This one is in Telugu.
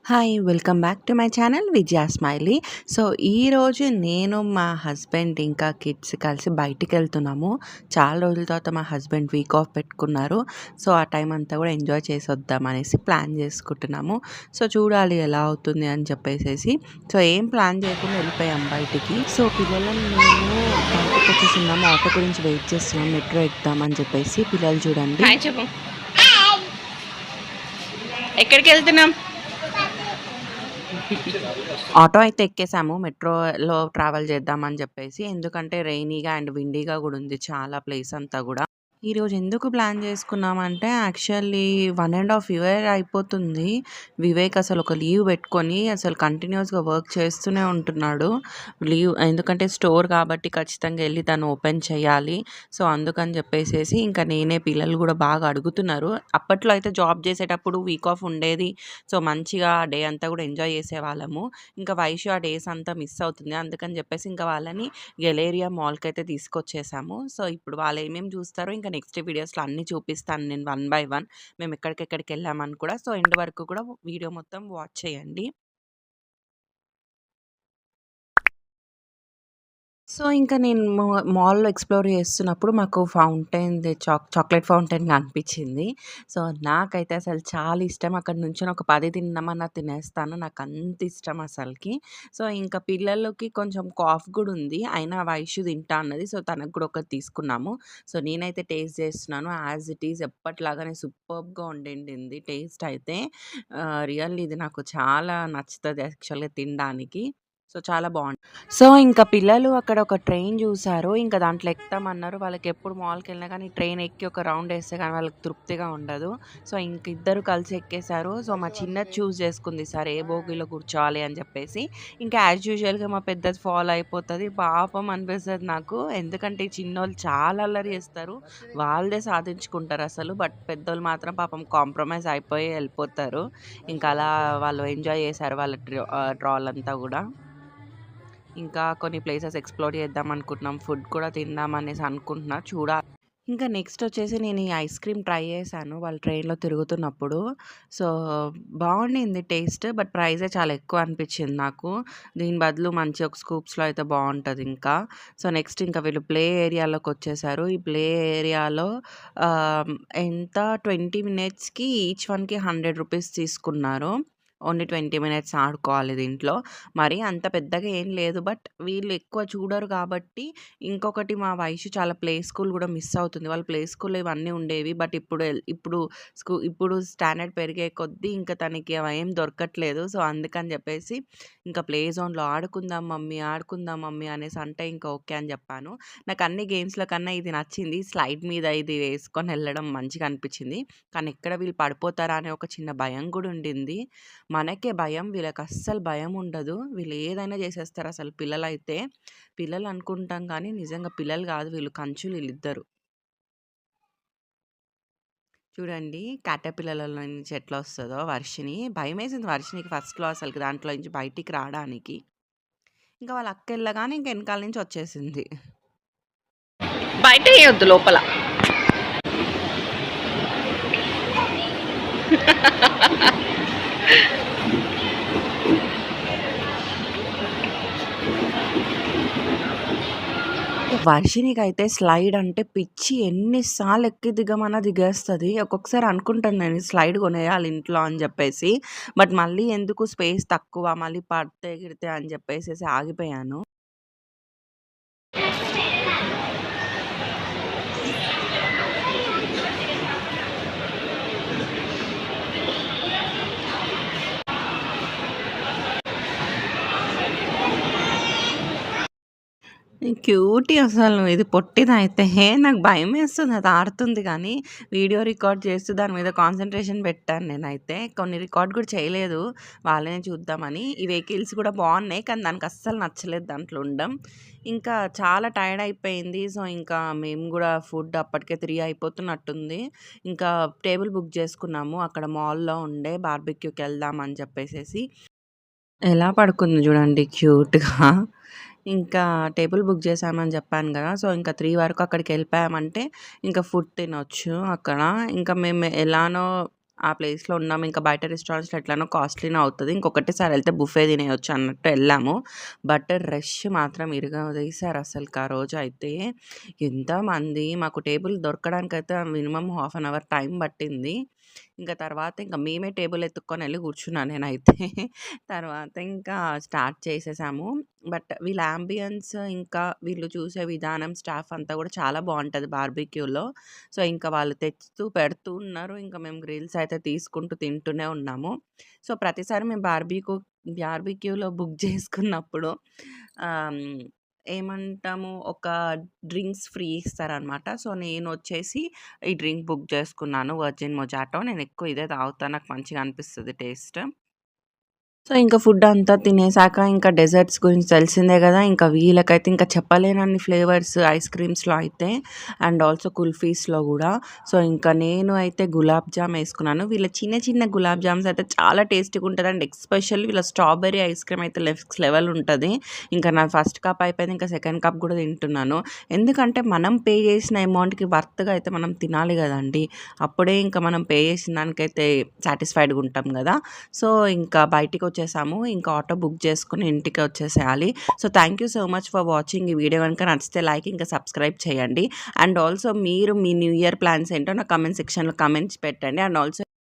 Hi! Welcome back to my channel Vijaya smiley. So, ఈరోజు నేను మా హస్బెండ్ ఇంకా కిడ్స్ కలిసి బయటికెళ్తున్నాము. చాలా రోజుల తర్వాత మా హస్బెండ్ వీక్ ఆఫ్ పెట్టుకున్నారు. సో, ఆ టైం అంతా కూడా ఎంజాయ్ చేసొద్దాం అనేసి ప్లాన్ చేసుకుంటున్నాము. సో, చూడాలి ఎలా అవుతుంది అని చెప్పేసేసి. సో, ఏం ప్లాన్ చేయకుండా వెళ్ళిపోయాం బయటికి. సో, పిల్లలను మేము బయటకొచ్చేసున్నాము. ఆటో గురించి వెయిట్ చేస్తున్నాం. మెట్రో ఎక్కుదామని చెప్పేసి. పిల్లలు చూడండి. హాయ్ చెప్పు. ఎక్కడికి వెళ్తున్నాం? ఆటో అయితే ఎక్కేసాము. మెట్రోలో ట్రావెల్ చేద్దామని చెప్పేసి. ఎందుకంటే రెయినీగా అండ్ విండీగా కూడా ఉంది చాలా ప్లేస్ అంతా కూడా. ఈరోజు ఎందుకు ప్లాన్ చేసుకున్నామంటే యాక్చువల్లీ 1½ ఇయర్ అయిపోతుంది. వివేక్ అసలు ఒక లీవ్ పెట్టుకొని అసలు కంటిన్యూస్‌గా వర్క్ చేస్తూనే ఉంటున్నాడు. ఎందుకంటే స్టోర్ కాబట్టి ఖచ్చితంగా ఎళ్లి తను ఓపెన్ చేయాలి. సో, అందుకని చెప్పేసేసి ఇంకా నేనే పిల్లలు కూడా బాగా అడుగుతున్నారు. అప్పట్లో అయితే జాబ్ చేసేటప్పుడు వీక్ ఆఫ్ ఉండేది. సో, మంచిగా డే అంతా కూడా ఎంజాయ్ చేసేవాళ్ళము. ఇంకా వైషు ఆ డేస్ అంతా మిస్ అవుతుంది. అందుకని చెప్పేసి ఇంకా వాళ్ళని గెలేరియా మాల్‌కైతే తీసుకొచ్చేసాము. సో, ఇప్పుడు వాళ్ళు ఏమేమి చూస్తారో ఇంకా నెక్స్ట్ వీడియోస్‌లో అన్నీ చూపిస్తాను నేను వన్ బై వన్. మేము ఎక్కడికెక్కడికెళ్ళామని కూడా. సో, ఎండ్ వరకు కూడా వీడియో మొత్తం వాచ్ చేయండి. సో, ఇంకా నేను మాల్‌లో ఎక్స్‌ప్లోర్ చేస్తున్నప్పుడు మాకు ఫౌంటైన్‌ది చాక్లేట్ ఫౌంటైన్ కనిపించింది. సో, నాకైతే అసలు చాలా ఇష్టం. అక్కడ నుంచొని ఒక 10 తినమన్నా తినేస్తాను. నాకంత ఇష్టం అసలకి. సో, ఇంకా పిల్లలకి కొంచెం కాఫ్ గూడా ఉంది. అయినా వైషు తింటా అన్నది. సో, తనకు కూడా ఒకటి తీసుకున్నాము. సో, నేనైతే టేస్ట్ చేస్తున్నాను. యాజ్ ఇట్ ఈజ్ ఎప్పటిలాగానే సూపర్బ్‌గా ఉండిండింది టేస్ట్ అయితే. రియల్లీ ఇది నాకు చాలా నచ్చుతది యాక్చువల్‌గా తినడానికి. సో, చాలా బావుంది. సో, ఇంకా పిల్లలు అక్కడ ఒక ట్రైన్ జూసారు. ఇంక దాంట్లో ఎక్కుతామన్నారు. వాళ్ళకెప్పుడు మాల్‌కెళ్ళినా గానీ ట్రైన్ ఎక్కి ఒక రౌండేస్తే గానీ వాళ్ళకి తృప్తిగా ఉండదు. సో, ఇంక ఇద్దరు కలిసి ఎక్కేసారు. సో, మా చిన్నది చూజ్ చేసుకుంది ఈసారి ఏ బోగీలో కూర్చోవాలి అని జెప్పేసి. ఇంకా యాజ్ యూజువల్‌గా మా పెద్దది ఫాలో అయిపోతది. పాపం అనిపిస్తది నాకు. ఎందుకంటే ఈ చిన్నోళ్ళు చాలా అల్లరి చేస్తారు. వాళ్ళదే సాధించుకుంటారసలు. బట్ పెద్దోళ్ళు మాత్రం పాపం కాంప్రమైజ్ అయిపోయి ఎళ్ళిపోతారు. ఇంక అలా వాళ్ళు ఎంజాయ్ చేశారు వాళ్ళ ట్రాలంతా గూడా. ఇంకా కొన్ని ప్లేసెస్ ఎక్స్‌ప్లోర్ చేద్దాం అనుకుంటున్నాం. ఫుడ్ కూడా తిందాం అనేసి అనుకుంటున్నా. చూడాలి. ఇంకా నెక్స్ట్ వచ్చేసి నేను ఈ ఐస్ క్రీమ్ ట్రై చేశాను. వాళ్ళు ట్రైన్‌లో తిరుగుతున్నప్పుడు. సో, బావుండింది టేస్ట్. బట్ ప్రైజే చాలా ఎక్కువ అనిపించింది నాకు. దీని బదులు మంచి ఒక స్కూప్స్‌లో అయితే బావుంటదింకా. సో, నెక్స్ట్ ఇంకా వీళ్ళు ప్లే ఏరియాలోకొచ్చేసారు. ఈ ప్లే ఏరియాలో ఆహ్, ఎంత 20 మినిట్స్‌కి ఈచ్ వన్‌కి రూ. 100 తీసుకున్నారు. ఓన్లీ 20 మినిట్స్ ఆడుకోవాలి దీంట్లో. మరి అంత పెద్దగా ఏం లేదు. బట్ వీళ్ళు ఎక్కువ చూడరు కాబట్టి ఇంకొకటి మా వైషు చాలా ప్లే స్కూల్ గూడా మిస్ అవుతుంది. వాళ్ళ ప్లే స్కూల్‌లో ఇవన్నీ ఉండేవి. బట్ ఇప్పుడు స్టాండర్డ్ పెరిగే కొద్దీ ఇంకా తనకి అవేం దొరకట్లేదు. సో, అందుకని జెప్పేసి ఇంకా ప్లే జోన్‌లో ఆడుకుందాం మమ్మీ అనేసి అంటే ఇంకా ఓకే అని జెప్పాను. నాకు అన్ని గేమ్స్‌లో కన్నా ఇది నచ్చింది. స్లైడ్ మీద ఇది వేసుకొని ఎళ్ళడం మంచిగా అనిపిచ్చింది. కానీ ఎక్కడ వీళ్ళు పడిపోతారా అనే ఒక చిన్న భయం గూడా ఉండింది. మనకే భయం. వీళ్ళకస్సలు భయముండదు. వీళ్ళు ఏదైనా చేసేస్తారసలు పిల్లలైతే. పిల్లలనుకుంటాం కానీ నిజంగా పిల్లలు గాదు వీళ్ళు కంచులు ఈళ్ళిద్దరు. చూడండి క్యాటర్‌పిల్లర్‌లో నుంచి ఎట్లా వస్తదో వర్షిని. భయమేసింది వర్షినికి ఫస్ట్‌లో అసలకి దాంట్లో నుంచి బయటికి రాడానికి. ఇంకా వాళ్ళ అక్కెళ్ళగానే ఇంక ఎనకాల నుంచి వచ్చేసింది. బయట వేయొద్దు లోపల. వర్షినికైతే స్లైడ్ అంటే పిచ్చి. ఎన్ని సార్లు ఎక్కి దిగమన్నా దిగేస్తది. ఒక్కొక్కసారి అనుకుంటాను నేను ఈ స్లైడ్ కొనేయాలి ఇంట్లో అని జెప్పేసి. బట్ మళ్ళీ ఎందుకు స్పేస్ తక్కువ మళ్ళీ పడితే గిడితే అని జెప్పేసేసి ఆగిపోయాను. క్యూటీ అసలు ఇది పొట్టిదైతే. నాకు భయమేస్తుంది అది ఆడుతుంది గానీ, వీడియో రికార్డ్ చేస్తూ దాని మీద కాన్సంట్రేషన్ పెట్టాను నేనైతే. కొన్ని రికార్డ్ కూడా చేయలేదు. వాళ్ళనే చూద్దామని. ఈ వెహికల్స్ కూడా బావున్నాయి. కానీ దానికి అస్సలు నచ్చలేదు దాంట్లో ఉండడం. ఇంకా చాలా టైర్డ్ అయిపోయింది. సో, ఇంకా మేము గూడా ఫుడ్ అప్పటికే 3 అయిపోతున్నట్టుంది. ఇంకా టేబుల్ బుక్ చేసుకున్నాము. అక్కడ మాల్‌లో ఉండే బార్బిక్యూకెళ్దాం అని చెప్పేసేసి. ఎలా పడుకుంది జూడండి క్యూట్‌గా. ఇంకా టేబుల్ బుక్ చేశామని చెప్పాను గదా! సో, ఇంకా 3 వరకు అక్కడికెళ్ళిపోయామంటే, ఇంకా ఫుడ్ తినొచ్చు అక్కడ. ఇంకా మేము ఎలానో ఆ ప్లేస్‌లో ఉన్నాము. ఇంకా బయట రెస్టారెంట్స్‌లో ఎట్లానో కాస్ట్‌లీనే అవుతది. ఇంకొకటేసారి ఎళ్తే బుఫే తినేయొచ్చు అన్నట్టు ఎళ్ళాము. బట్ రష్ మాత్రం ఇరగదీశారసలకి ఆ రోజైతే. ఎంతమంది మాకు టేబుల్ దొరకడానికైతే minimum half an hour time పట్టింది. తర్వాత మేమే టేబుల్ ఎతుక్కొని ఎళ్లి కూర్చున్నా నేనైతే. తర్వాత ఇంకా స్టార్ట్ చేసేసాము. బట్ వీళ్ళ యాంబియన్స్ ఇంకా వీళ్ళు చూసే విధానం, స్టాఫ్ అంతా కూడా చాలా బావుంటది బార్బిక్యూలో. సో, ఇంకా వాళ్ళు తెస్తూ, పెడుతూ ఉన్నారు. మేము గ్రిల్స్ అయితే తీసుకుంటూ తింటూనే ఉన్నాము. సో, ప్రతిసారి మేము బార్బిక్యూలో బుక్ చేసుకున్నప్పుడు ఆహ్, హ్మ్, ఏమంటాము ఒక డ్రింక్స్ ఫ్రీ ఇస్తారనమాట. సో, నేనొచ్చేసి ఈ డ్రింక్ బుక్ చేసుకున్నాను. వర్జిన్ మొజాటో. నేనెక్కువ ఇదే తాగుతా. నాకు మంచిగా అనిపిస్తది టేస్ట్. సో, ఇంక ఫుడ్డంతా తినేసాక ఇంకా డెజర్ట్స్ గురించి తెలిసిందే గదా! ఇంకా వీళ్ళకైతే ఇంకా చెప్పలేనన్ని ఫ్లేవర్స్ ఐస్ క్రీమ్స్‌లో అయితే అండ్ ఆల్సో కుల్ఫీస్‌లో గూడా. సో, నేను అయితే గులాబ్ జామ్ యేసుకున్నాను. వీళ్ళ చిన్న చిన్న గులాబ్ జామ్స్ అయితే చాలా టేస్టీగుంటది. అండ్ ఎస్పెషల్లీ వీళ్ళ స్ట్రాబెర్రీ ఐస్ క్రీమ్ అయితే నెక్స్ట్ లెవెల్ ఉంటది. నాది ఫస్ట్ కప్ అయిపోయింది. ఇంకా సెకండ్ కప్ గూడా తింటున్నాను. ఎందుకంటే మనం పే చేసిన అమౌంట్‌కి వర్త్‌గా అయితే మనం తినాలి గదండీ! అప్పుడే ఇంకా మనం పే చేసిన దానికైతే సాటిస్ఫైడ్‌గా ఉంటాం గదా! సో, ఇంకా బయటికొచ్చేసాము. ఇంకా ఆటో బుక్ చేసుకొని ఇంటికి వచ్చేసేయాలి. So, thank you so much for watching. ఈ వీడియో గనుక నచ్చితే లైక్, ఇంకా సబ్స్క్రైబ్ చేయండి. అండ్ ఆల్సో మీరు మీ న్యూ ఇయర్ ప్లాన్స్ ఏంటో నాకు కామెంట్ సెక్షన్‌లో కామెంట్స్ పెట్టండి. And also